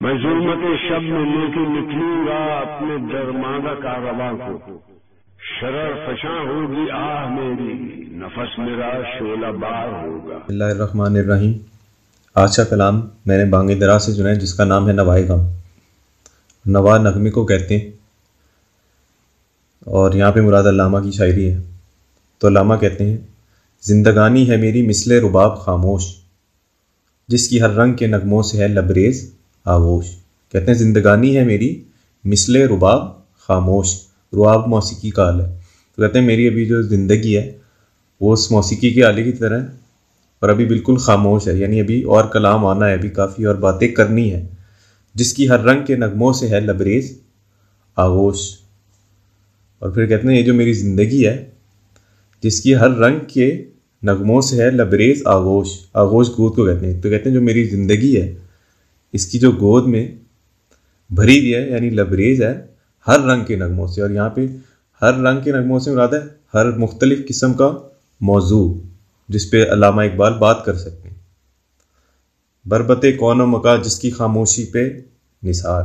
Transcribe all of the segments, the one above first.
میں ظلمت شب میں لے کے نکلوں گا اپنے درماندہ کارواں کو، شرر فشاں ہوگی آہ میری، نفس میرا شعلہ بار ہوگا۔ بسم اللہ الرحمن الرحیم۔ آج کا کلام میں نے بانگ درا سے چنا ہے، جس کا نام ہے نوائے غم۔ نوا نغمے کو کہتے ہیں، اور یہاں پہ مراد علامہ کی شاعری ہے۔ تو علامہ کہتے ہیں، زندگانی ہے میری مثل رباب خاموش، جس کی ہر رنگ کے نغموں سے ہے لبریز آغوش۔ کہتے ہیں زندگانی ہے میری مثل رباب خاموش، رباب موسیقی کا آلہ ہے۔ تو کہتے ہیں میری ابھی جو زندگی ہے وہ اس موسیقی کے آلے کی طرح ہے، اور ابھی بالکل خاموش ہے، یعنی ابھی اور کلام آنا ہے، ابھی کافی اور باتیں کرنی ہے۔ جس کی ہر رنگ کے نغموں سے ہے لبریز آغوش۔ اور پھر کہتے ہیں یہ جو میری زندگی ہے، جس کی ہر رنگ کے نغموں سے ہے لبریز آغوش، آغوش گود کو کہتے ہیں۔ تو کہتے ہیں جو میری زندگی ہے اس کی جو گود میں بھری دی ہے، یعنی لبریز ہے ہر رنگ کے نغموں سے۔ اور یہاں پہ ہر رنگ کے نغموں سے مراد ہے ہر مختلف قسم کا موضوع جس پہ علامہ اقبال بات کر سکتے ہیں۔ بربت کون و مکاں جس کی خاموشی پہ نثار،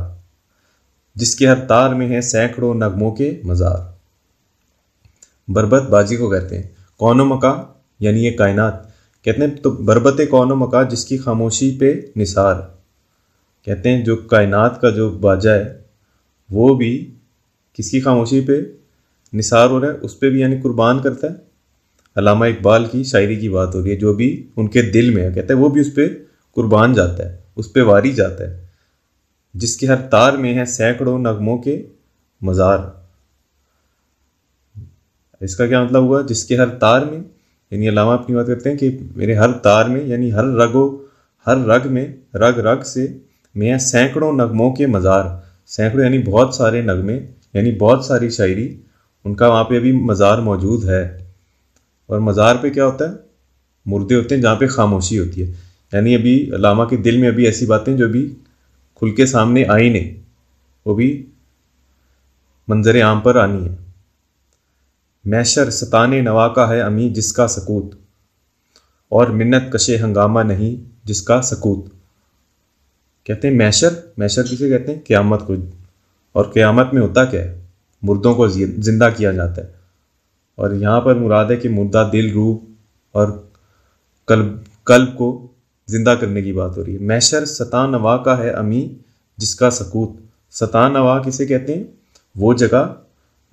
جس کے ہر تار میں ہے سینکڑوں نغموں کے مزار۔ بربت بازی کو کہتے ہیں، کون و مکاں یعنی یہ کائنات۔ کہتے ہیں تو بربت کون و مکاں جس کی خاموشی پہ نثار، کہتے ہیں جو کائنات کا جو باجا ہے وہ بھی کس کی خاموشی پہ نثار ہو رہا ہے، اس پہ بھی یعنی قربان کرتا ہے۔ علامہ اقبال کی شاعری کی بات ہو رہی ہے، جو بھی ان کے دل میں ہے، کہتے ہیں وہ بھی اس پہ قربان جاتا ہے، اس پہ واری جاتا ہے۔ جس کے ہر تار میں ہے سینکڑوں نغموں کے مزار۔ اس کا کیا مطلب ہوا؟ جس کے ہر تار میں، یعنی علامہ اپنی بات کرتے ہیں کہ میرے ہر تار میں، یعنی ہر رگ میں، رگ سے میں سینکڑوں نغموں کے مزار۔ سینکڑوں یعنی بہت سارے نغمے، یعنی بہت ساری شاعری، ان کا وہاں پہ ابھی مزار موجود ہے۔ اور مزار پہ کیا ہوتا ہے؟ مردے ہوتے ہیں جہاں پہ خاموشی ہوتی ہے، یعنی ابھی علامہ کے دل میں ابھی ایسی باتیں جو ابھی کھل کے سامنے آئی نہیں، وہ بھی منظر عام پر آنی ہے۔ میشر ستانے نوا کا ہے امی جس کا سکوت، اور منت کشے ہنگامہ نہیں جس کا سکوت۔ کہتے ہیں میشر کسے کہتے ہیں؟ قیامت کو۔ اور قیامت میں ہوتا کیا ہے؟ مردوں کو زندہ کیا جاتا ہے۔ اور یہاں پر مراد ہے کہ مردہ دل، روح اور قلب کو زندہ کرنے کی بات ہو رہی ہے۔ میشر ستا نوا کا ہے امی جس کا سکوت۔ ستا نوا کسے کہتے ہیں؟ وہ جگہ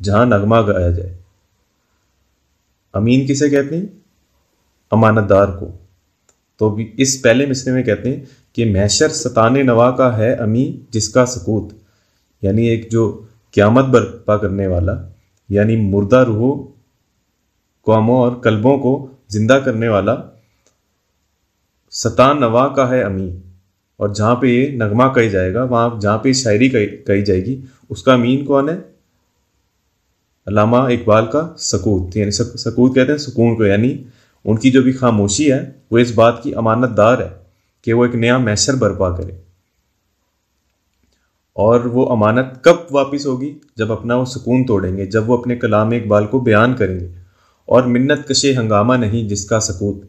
جہاں نغمہ گایا جائے۔ امین کسے کہتے ہیں؟ امانت دار کو۔ تو بھی اس پہلے مصرعے میں کہتے ہیں کہ میشر ستانے نوا کا ہے امی جس کا سکوت، یعنی ایک جو قیامت برپا کرنے والا، یعنی مردہ روحوں، قوموں اور قلبوں کو زندہ کرنے والا ستا نوا کا ہے امی۔ اور جہاں پہ یہ نغمہ کہی جائے گا، وہاں جہاں پہ شاعری کہی جائے گی، اس کا امین کون ہے؟ علامہ اقبال کا سکوت۔ یعنی سکوت کہتے ہیں سکون کو، یعنی ان کی جو بھی خاموشی ہے وہ اس بات کی امانت دار ہے کہ وہ ایک نیا میشر برپا کرے۔ اور وہ امانت کب واپس ہوگی؟ جب اپنا وہ سکون توڑیں گے، جب وہ اپنے کلام اقبال کو بیان کریں گے۔ اور منت کشے ہنگامہ نہیں جس کا سکوت۔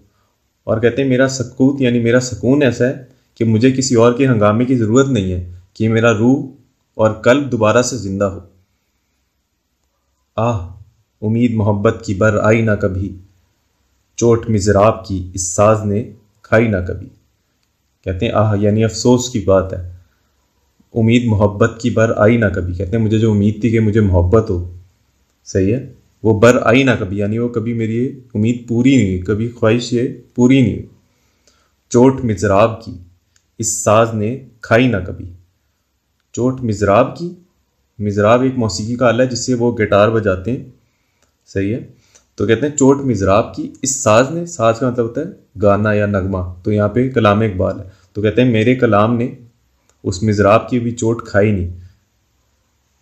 اور کہتے ہیں میرا سکوت یعنی میرا سکون ایسا ہے کہ مجھے کسی اور کے ہنگامے کی ضرورت نہیں ہے کہ میرا روح اور قلب دوبارہ سے زندہ ہو۔ آہ امید محبت کی بر آئی نہ کبھی، چوٹ مضراب کی اس ساز نے کھائی نہ کبھی۔ کہتے ہیں آہ یعنی افسوس کی بات ہے، امید محبت کی بر آئی نہ کبھی۔ کہتے ہیں مجھے جو امید تھی کہ مجھے محبت ہو، صحیح ہے، وہ بر آئی نہ کبھی، یعنی وہ کبھی میری امید پوری نہیں ہوئی، کبھی خواہش یہ پوری نہیں ہوئی۔ چوٹ مضراب کی اس ساز نے کھائی نہ کبھی۔ چوٹ مضراب کی، مضراب ایک موسیقی کا آلہ ہے جس سے وہ گٹار بجاتے ہیں، صحیح ہے۔ تو کہتے ہیں چوٹ مضراب کی اس ساز نے، ساز کا مطلب ہوتا ہے گانا یا نغمہ، تو یہاں پہ کلام اقبال ہے۔ تو کہتے ہیں میرے کلام نے اس مضراب کی بھی چوٹ کھائی نہیں۔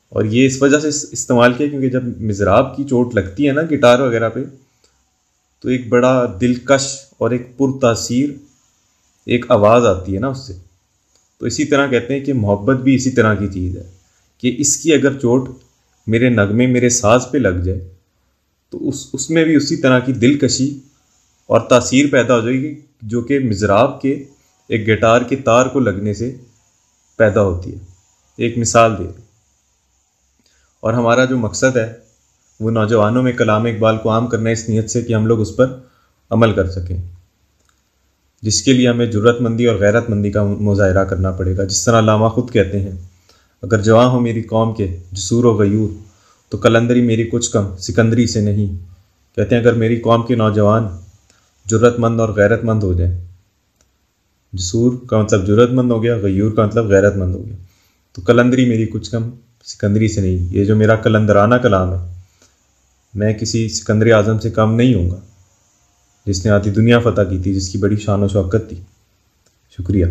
اور یہ اس وجہ سے استعمال کیا کیونکہ جب مضراب کی چوٹ لگتی ہے نا گٹار وغیرہ پہ، تو ایک بڑا دلکش اور ایک پرتاثیر ایک آواز آتی ہے نا اس سے۔ تو اسی طرح کہتے ہیں کہ محبت بھی اسی طرح کی چیز ہے کہ اس کی اگر چوٹ میرے نغمے، میرے ساز پہ لگ جائے تو اس میں بھی اسی طرح کی دلکشی اور تاثیر پیدا ہو جائے گی جو کہ مضراب کے ایک گٹار کے تار کو لگنے سے پیدا ہوتی ہے، ایک مثال دے۔ اور ہمارا جو مقصد ہے وہ نوجوانوں میں کلام اقبال کو عام کرنا ہے، اس نیت سے کہ ہم لوگ اس پر عمل کر سکیں، جس کے لیے ہمیں جرات مندی اور غیرت مندی کا مظاہرہ کرنا پڑے گا۔ جس طرح علامہ خود کہتے ہیں، اگر جواں ہو میری قوم کے جسور و غیور، تو قلندری میری کچھ کم سکندری سے نہیں۔ کہتے ہیں اگر میری قوم کے نوجوان جرات مند اور غیرت مند ہو جائیں، جسور کا مطلب جرات مند ہو گیا، غیور کا مطلب غیرت مند ہو گیا، تو قلندری میری کچھ کم سکندری سے نہیں۔ یہ جو میرا قلندرانہ کلام ہے، میں کسی سکندر اعظم سے کم نہیں ہوں گا جس نے آدھی دنیا فتح کی تھی، جس کی بڑی شان و شوکت تھی۔ شکریہ۔